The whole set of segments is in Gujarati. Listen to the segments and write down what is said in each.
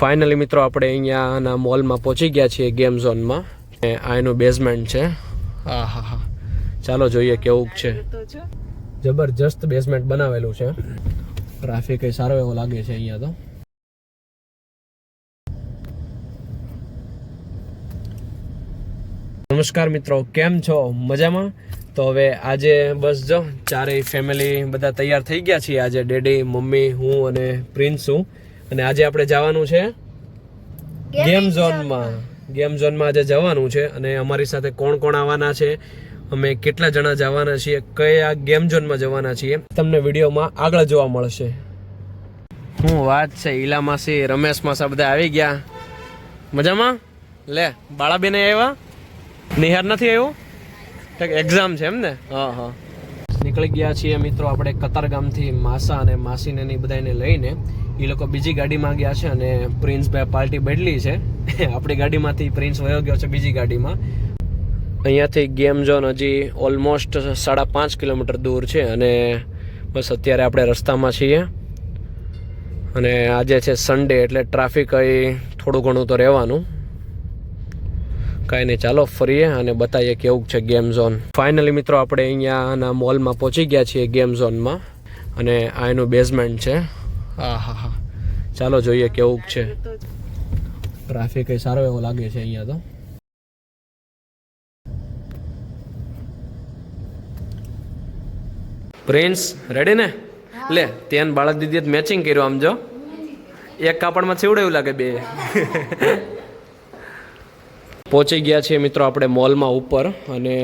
ફાઇનલી મિત્રો આપણે અહીંયાના મોલમાં પહોંચી ગયા છીએ ગેમ ઝોનમાં. આ એનું બેઝમેન્ટ છે. હા હા હા, ચાલો જોઈએ કેવું છે. જબરજસ્ત બેઝમેન્ટ બનાવેલું છે. ટ્રાફિક એ સારો એવો લાગે છે અહીંયા તો. નમસ્કાર મિત્રો, કેમ છો? મજામાં? તો હવે આજે બસ જો ચારેય ફેમિલી બધા તૈયાર થઈ ગયા છીએ. આજે ડેડી, મમ્મી, હું અને પ્રિન્સ છું. અને આજે આપણે જવાનું છે ગેમ ઝોનમાં. ગેમ ઝોનમાં આજે જવાનું છે. અને અમારી સાથે કોણ કોણ આવવાના છે, અમે કેટલા જણા જવાના છીએ, કયા ગેમ ઝોનમાં જવાના છીએ, તમને વિડીયોમાં આગળ જોવા મળશે. શું વાત છે, ઈલા માસી, રમેશ માસા બધા આવી ગયા. મજામાં? લે, બાળાબેન આવ્યા? નિહાર નથી આવ્યો? એક્ઝામ છે એમ ને? હા હા. નીકળી ગયા છીએ મિત્રો આપણે કતારગામથી માસા અને માસીને ની બધાને લઈને. એ લોકો બીજી ગાડીમાં ગયા છે અને પ્રિન્સભાઈ પાર્ટી બદલી છે. આપણી ગાડીમાંથી પ્રિન્સ વયો ગયો છે બીજી ગાડીમાં. અહીંયાથી ગેમ ઝોન હજી ઓલમોસ્ટ 5.5 કિલોમીટર દૂર છે. અને બસ અત્યારે આપણે રસ્તામાં છીએ. અને આજે છે સન્ડે એટલે ટ્રાફિક થોડું ઘણું તો રહેવાનું. કાંઈ નહીં, ચાલો ફરીએ અને બતાવીએ કેવું છે ગેમ ઝોન. ફાઇનલી મિત્રો આપણે અહીંયાના મોલમાં પહોંચી ગયા છીએ ગેમ ઝોનમાં. અને આ એનું બેઝમેન્ટ છે. હા હા હા, ચાલો જોઈએ કેવું છે. ટ્રાફિક એ સારો એવો લાગે છે અહીંયા તો. પ્રિન્સ રેડી ને? લે, ત્યાં બાળક દીદીએ મેચિંગ કર્યું. આમ જો એક કાપડમાં છેવડે એવું લાગે બે. પહોંચી ગયા છીએ મિત્રો આપણે મોલમાં ઉપર. અને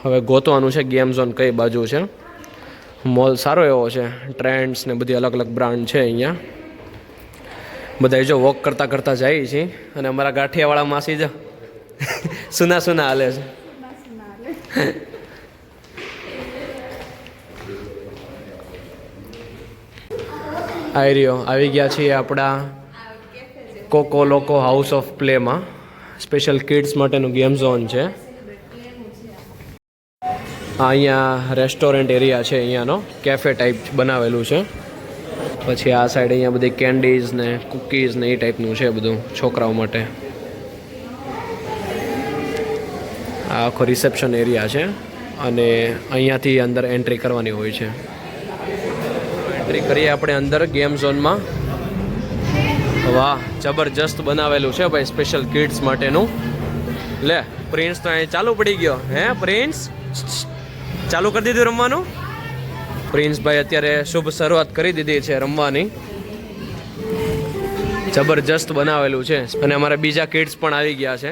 હવે ગોતવાનું છે ગેમ ઝોન કઈ બાજુ છે. મોલ સારો એવો છે, ટ્રેન્ડ્સ ને બધી અલગ અલગ બ્રાન્ડ છે અહીંયા. બધા જો વોક કરતા કરતા જાય છે. અને અમારા ગાંઠિયાવાળા માસી જો સુના સુના હાલે છે. આવી ગયા છીએ આપણા કોકો લોકો હાઉસ ઓફ પ્લેમાં. સ્પેશિયલ કિડ્સ માટેનું ગેમ ઝોન છે. અહીંયા રેસ્ટોરન્ટ એરિયા છે, અહીંયાનો કેફે ટાઈપ બનાવેલું છે. પછી આ સાઈડ અહીંયા બધી કેન્ડીઝ ને કુકીઝ ને એ ટાઈપનું છે બધું છોકરાઓ માટે. આ આખો રિસેપ્શન એરિયા છે. અને અહીંયાથી અંદર એન્ટ્રી કરવાની હોય છે. એન્ટ્રી કરીએ આપણે અંદર ગેમ ઝોનમાં. વાહ, જબરજસ્ત બનાવેલું છે ભાઈ, સ્પેશિયલ કિડ્સ માટેનું. લે, પ્રિન્સ તો અહીં ચાલુ પડી ગયો. હે પ્રિન્સ, ચાલુ કરી દીધું રમવાનું? પ્રિન્સભાઈ અત્યારે શુભ શરૂઆત કરી દીધી છે રમવાની. જબરજસ્ત બનાવેલું છે. અને અમારા બીજા કિડ્સ પણ આવી ગયા છે.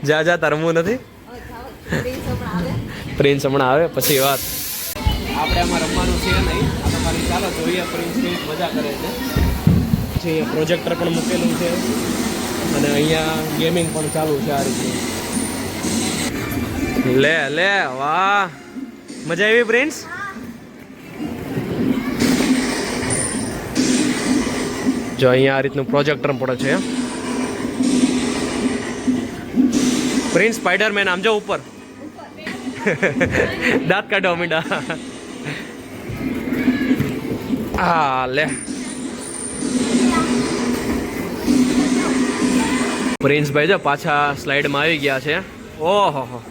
જા રમવું નથી? પ્રિન્સ હમણાં આવે પછી વાત. આપણે આમાં રમવાનું છે નહીં, ખાલી ચાલો જોઈએ પ્રિન્સ કેવી મજા કરે છે. પછી પ્રોજેક્ટર પણ મૂકેલું છે. અને અહીંયા ગેમિંગ પણ ચાલુ છે આ રીતે. લે વાહ, મજા આવી પ્રિન્સ? જો અહીંયા આ રીતનું પ્રોજેક્ટર પડે છે. પ્રિન્સ સ્પાઈડરમેન આમ જો ઉપર દાંત કાઢવા માંડ્યા. હા લે, પ્રિન્સભાઈ જો પાછા સ્લાઇડમાં આવી ગયા છે. ઓહો,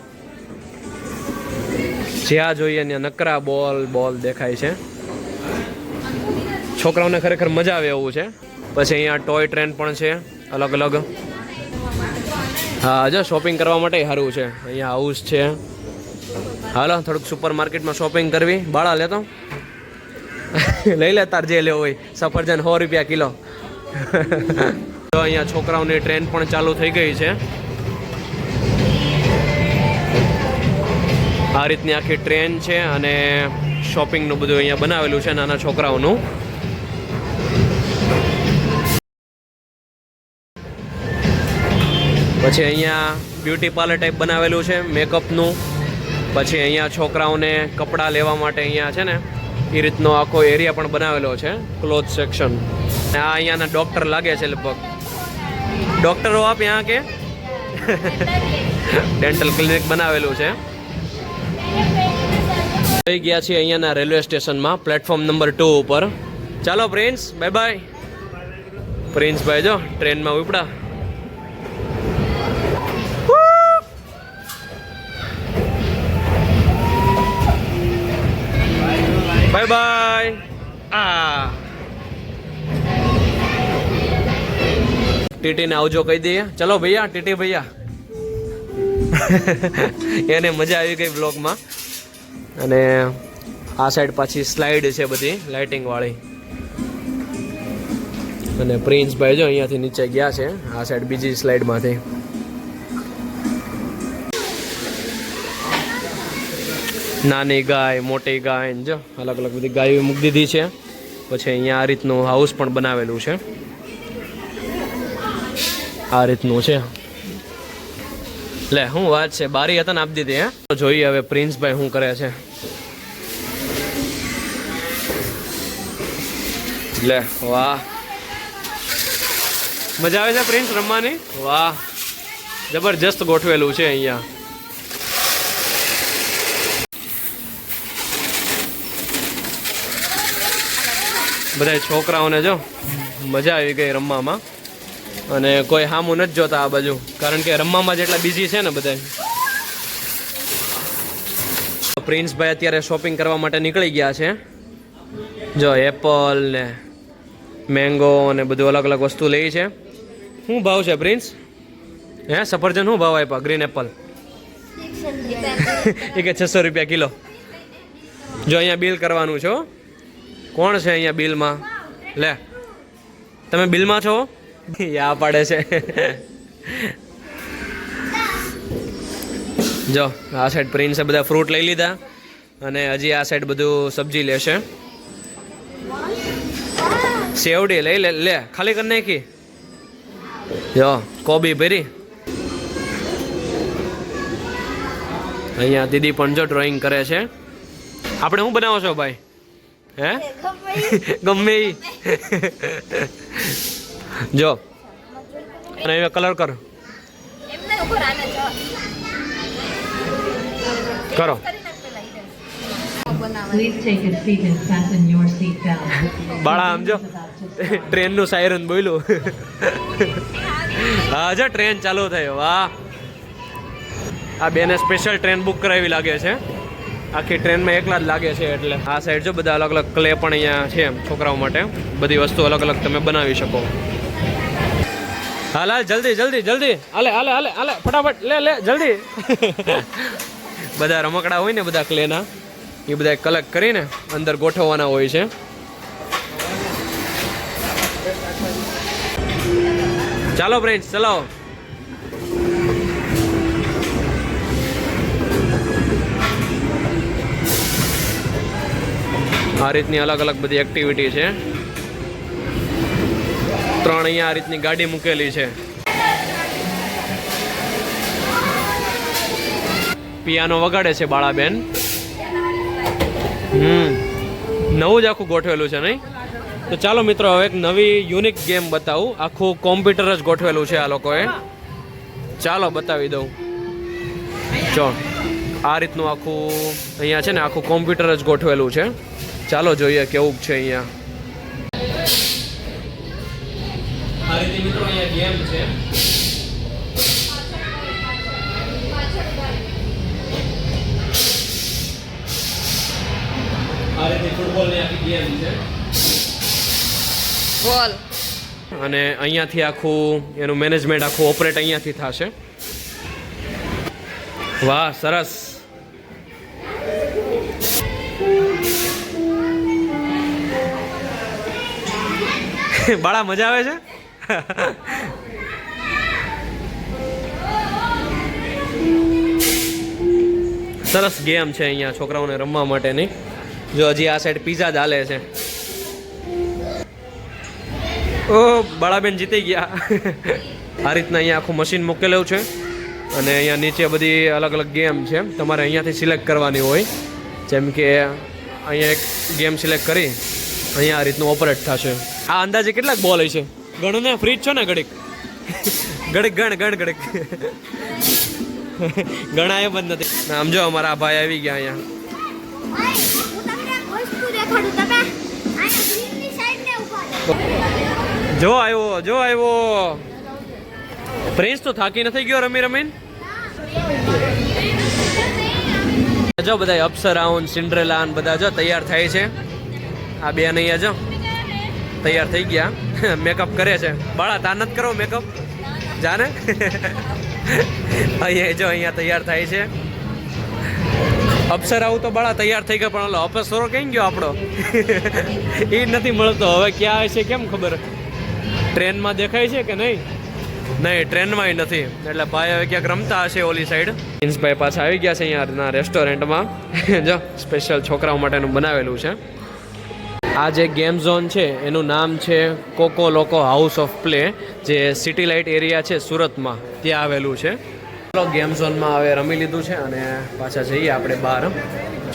જ્યાં જોઈએ ત્યાં નકરા બોલ દેખાય છે. છોકરાઓને ખરેખર મજા આવે એવું છે. પછી અહીંયા ટોય ટ્રેન પણ છે અલગ અલગ. હા, જો શોપિંગ કરવા માટે સારું છે. અહીંયા હાઉસ છે. હાલો થોડુંક સુપર માર્કેટમાં શોપિંગ કરવી. બાળા લેતો લઈ લે તાર જે લેવો હોય. સફરજન 100 રૂપિયા કિલો. તો અહીંયા છોકરાઓની ટ્રેન પણ ચાલુ થઈ ગઈ છે. આ રીતની આખી ટ્રેન છે. અને શોપિંગનું બધું અહીંયા બનાવેલું છે નાના છોકરાઓનું. પછી અહીંયા બ્યુટી પાર્લર ટાઈપ બનાવેલું છે, મેકઅપનું. પછી અહીંયા છોકરાઓને કપડાં લેવા માટે અહીંયા છે ને એ રીતનો આખો એરિયા પણ બનાવેલો છે, ક્લોથ સેક્શન. આ અહીંયાના ડૉક્ટર લાગે છે લગભગ. ડૉક્ટરો આપ यहाँ કે ડેન્ટલ ક્લિનિક બનાવેલું છે. થઈ ગયા છીએ અહીંયાના રેલવે સ્ટેશનમાં, પ્લેટફોર્મ નંબર 2 ઉપર. ચાલો પ્રિન્સ, બાય બાય. પ્રિન્સભાઈ જો ટ્રેનમાં ઉપડા. Bye bye. ટીટીને આવજો કહી દઈએ. ચલો ભૈયા, ટીટી ભૈયા. એને મજા આવી ગઈ બ્લોગમાં. અને આ સાઈડ પાછી સ્લાઇડ છે બધી લાઇટિંગ વાળી. અને પ્રિન્સભાઈ જો અહીંયાથી નીચે ગયા છે આ સાઈડ બીજી સ્લાઇડમાંથી. નાની ગાય, મોટી ગાય, જો અલગ અલગ બધી ગાયો મૂકી દીધી છે. પછી અહીંયા આ રીતનું હાઉસ પણ બનાવેલું છે. આ રીતનું છે. લે શું વાત છે, બારી હતા ને આપી દીધી. હે, જોઈએ હવે પ્રિન્સભાઈ શું કરે છે. લે વાહ, મજા આવે છે પ્રિન્સ રમવાની. વાહ, જબરજસ્ત ગોઠવેલું છે અહીંયા. બધા છોકરાઓને જો મજા આવી ગઈ રમવામાં. અને કોઈ હામું નથી જોતા આ બાજુ, કારણ કે રમવામાં જેટલા બિઝી છે ને બધા. પ્રિન્સભાઈ અત્યારે શોપિંગ કરવા માટે નીકળી ગયા છે. જો એપલ ને મેંગો ને બધું અલગ અલગ વસ્તુ લઈ છે. શું ભાવ છે પ્રિન્સ? હે, સફરજન શું ભાવ આપ્યા? ગ્રીન એપલ એ કે 600 રૂપિયા કિલો. જો અહીંયા બિલ કરવાનું છે. કોણ છે અહીંયા બિલમાં? લે, તમે બિલમાં છો? યા પાડે છે. જો આ સાઈડ પ્રિન્સે બધા ફ્રૂટ લઈ લીધા. અને હજી આ સાઈડ બધું સબ્જી લેશે. સેવડી લઈ લે, ખાલી કરી નાખી. જો કોબી ભરી. અહીંયા દીદી પણ જો ડ્રોઈંગ કરે છે. આપણે શું બનાવો છો ભાઈ? હે, ગમે ઈ. જો અને હવે કલર કરો કરો. બાળા આમ જો ટ્રેનનું સાયરન બોલ્યું. હા જો ટ્રેન ચાલુ થઈ. વાહ, આ બેને સ્પેશિયલ ટ્રેન બુક કરાવી લાગે છે. આખી ટ્રેનમાં એકલા જ લાગે છે. એટલે આ સાઈડ જો બધા અલગ અલગ ક્લે પણ અહીંયા છે છોકરાઓ માટે. બધી વસ્તુ અલગ અલગ તમે બનાવી શકો. હાલ હાલ, જલ્દી જલ્દી જલ્દી, હાલે હાલે હાલે હાલે, ફટાફટ લે લે જલ્દી. બધા રમકડા હોય ને બધા ક્લેના, એ બધા કલેક્ટ કરીને અંદર ગોઠવવાના હોય છે. ચાલો ફ્રેન્ડ્સ, ચલાવો. આ રીતની અલગ અલગ બધી એક્ટિવિટી છે. 3 અહીંયા આ રીતની ગાડી મૂકેલી છે. પિયાનો વગાડે છે બાળાબેન. નવું જ આખું ગોઠવેલું છે નહીં? તો ચાલો મિત્રો, હવે એક નવી યુનિક ગેમ બતાવું. આખું કોમ્પ્યુટર જ ગોઠવેલું છે આ લોકોએ. ચાલો બતાવી દઉં. જો આ રીતનું આખું અહીંયા છે ને, આખું કોમ્પ્યુટર જ ગોઠવેલું છે. ચાલો જોઈએ કેવું છે અહીંયા. આ રીતે મિત્રો અહીંયા ગેમ છે. આ રીતે ફૂટબોલની આખી ગેમ છે. બોલ. અને અહીંયાથી આખું એનું મેનેજમેન્ટ આખું ઓપરેટ અહીંયાથી થશે. વાહ, સરસ. બાળા મજા આવે છે. સરસ ગેમ છે અહીંયા છોકરાઓને રમવા માટેની. જો હજી આ સાઈડ પીઝા જ હાલે છે. ઓ બાળાબેન જીતી ગયા. આ રીતના અહીંયા આખું મશીન મૂકેલું છે. અને અહીંયા નીચે બધી અલગ અલગ ગેમ છે. તમારે અહીંયાથી સિલેક્ટ કરવાની હોય. જેમ કે અહીંયા એક ગેમ સિલેક્ટ કરી અહીંયા આ રીતનું ઓપરેટ થશે. આ અંદાજે કેટલાક બોલ હોય છે? ગણને, ફ્રી છો ને ઘડીક? ઘડીક ગણ ઘડીક. ગણાય બંધ નથી. આમ જો અમારા ભાઈ આવી ગયા અહીંયા. જો આવ્યો પ્રિન્સ તો થાકી નથી ગયો રમી રમીને. જો બધા અપ્સરાઓ સિન્ડ્રેલા બધા જો તૈયાર થાય છે. આ બેન અહીંયા જો તૈયાર થઈ ગયા, મેકઅપ કરે છે. બાળા તાર નથી કરો મેકઅપ જાને. અહીંયા તૈયાર થાય છે. અપ્સરાઓ તો બાળા તૈયાર થઈ ગયા, પણ ઓલો અપસરો કઈ ગયો આપણો એ નથી મળતો. હવે ક્યાં હશે કેમ ખબર? ટ્રેનમાં દેખાય છે કે નહીં? નહીં, ટ્રેનમાં નથી. એટલે ભાઈ હવે ક્યાંક રમતા હશે ઓલી સાઈડ. પ્રિન્સભાઈ પાછા આવી ગયા છે અહીંયાના રેસ્ટોરન્ટમાં. જો સ્પેશિયલ છોકરાઓ માટેનું બનાવેલું છે. આ જે ગેમ ઝોન છે એનું નામ છે કોકો લોકો હાઉસ ઓફ પ્લે, જે સિટી લાઇટ એરિયા છે સુરતમાં, ત્યાં આવેલું છે. ચલો ગેમ ઝોનમાં હવે રમી લીધું છે અને પાછા જઈએ આપણે બહાર.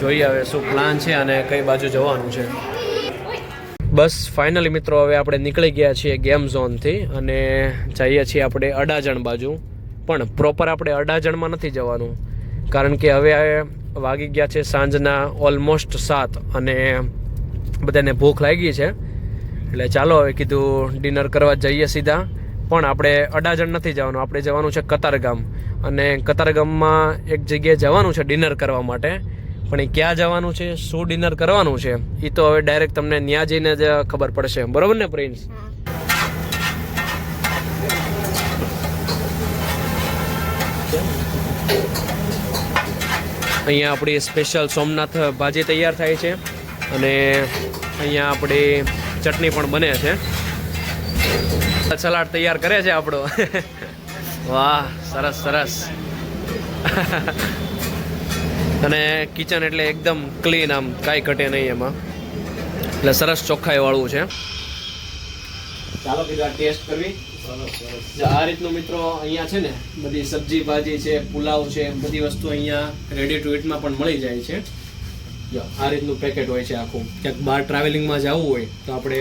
જોઈએ હવે શું પ્લાન છે અને કઈ બાજુ જવાનું છે. બસ ફાઇનલી મિત્રો હવે આપણે નીકળી ગયા છીએ ગેમ ઝોનથી અને જઈએ છીએ આપણે અડાજણ બાજુ. પણ પ્રોપર આપણે અડાજણમાં નથી જવાનું, કારણ કે હવે વાગી ગયા છે સાંજના ઓલમોસ્ટ 7 અને બધાને ભૂખ લાગી છે. એટલે ચાલો હવે કીધું ડિનર કરવા જઈએ સીધા. પણ આપણે અડાજણ નથી જવાનું, આપણે જવાનું છે કતારગામ. અને કતારગામમાં એક જગ્યાએ જવાનું છે ડિનર કરવા માટે. પણ એ ક્યાં જવાનું છે, શું ડિનર કરવાનું છે, એ તો હવે ડાયરેક્ટ તમને ત્યાં જઈને જ ખબર પડશે. બરોબર ને પ્રિન્સ? અહીંયા આપણી સ્પેશિયલ સોમનાથ ભાજી તૈયાર થાય છે અને અહીંયા આપણી ચટણી પણ બને છે. સલાડ તૈયાર કરે છે આપણો. વાહ, સરસ સરસ. અને કિચન એટલે એકદમ ક્લીન, આમ કાંઈ ઘટે નહીં એમાં, એટલે સરસ ચોખ્ખાઈ વાળું છે. ચાલો કીધું ટેસ્ટ કરવી. આ રીતનું મિત્રો અહીંયા છે ને બધી સબ્જી ભાજી છે, પુલાવ છે, બધી વસ્તુ અહીંયા રેડી ટુ ઇટમાં પણ મળી જાય છે. જો આ રીતનું પેકેટ હોય છે આખું. ક્યાંક બહાર ટ્રાવેલિંગમાં જવું હોય તો આપણે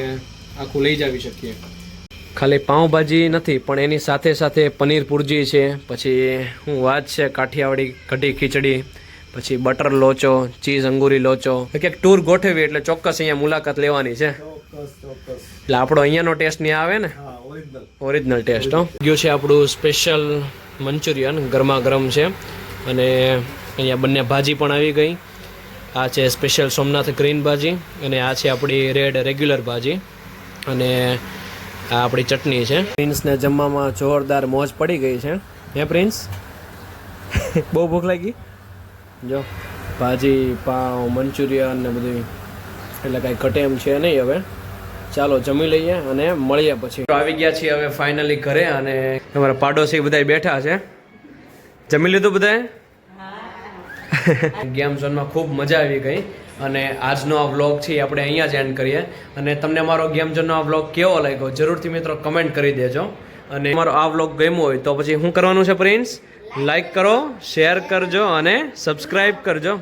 આખું લઈ જવી શકીએ. ખાલી પાઉંભાજી નથી, પણ એની સાથે સાથે પનીર પુરજી છે, પછી હું વાત છે કાઠિયાવાડી કઢી ખીચડી, પછી બટર લોચો, ચીઝ અંગુરી લોચો. ક્યાંક ટૂર ગોઠવી એટલે ચોક્કસ અહીંયા મુલાકાત લેવાની છે. એટલે આપણો અહીંયાનો ટેસ્ટ નહીં આવે ને, ઓરિજિનલ ટેસ્ટ. ગયું છે આપણું સ્પેશિયલ મંચુરિયન, ગરમા ગરમ છે. અને અહીંયા બંને ભાજી પણ આવી ગઈ. આ છે સ્પેશિયલ સોમનાથ ગ્રીન ભાજી અને આ છે આપણી રેડ રેગ્યુલર ભાજી. અને આ આપણી ચટણી છે. પ્રિન્સને જમવામાં જોરદાર મોજ પડી ગઈ છે. હે પ્રિન્સ? બહુ ભૂખ લાગી? જો ભાજી, પાવ, મંચુરિયન ને બધું, એટલે કાંઈ ઘટે એમ છે નહીં. હવે ચાલો જમી લઈએ અને મળીએ પછી. આવી ગયા છીએ હવે ફાઇનલી ઘરે અને અમારા પાડોશી બધા બેઠા છે. જમી લીધું બધાએ? ગેમ ઝોનમાં ખૂબ મજા આવી ગઈ અને આજનો આ વ્લોગ છે આપણે અહીંયા જ એન્ડ કરીએ. અને તમને મારો ગેમ ઝોનનો આ વ્લોગ કેવો લાગ્યો જરૂરથી મિત્રો કમેન્ટ કરી દેજો. અને મારો આ વ્લોગ ગમ્યો હોય તો પછી શું કરવાનું છે પ્રિન્સ? લાઈક કરો, શેર કરજો અને સબસ્ક્રાઈબ કરજો.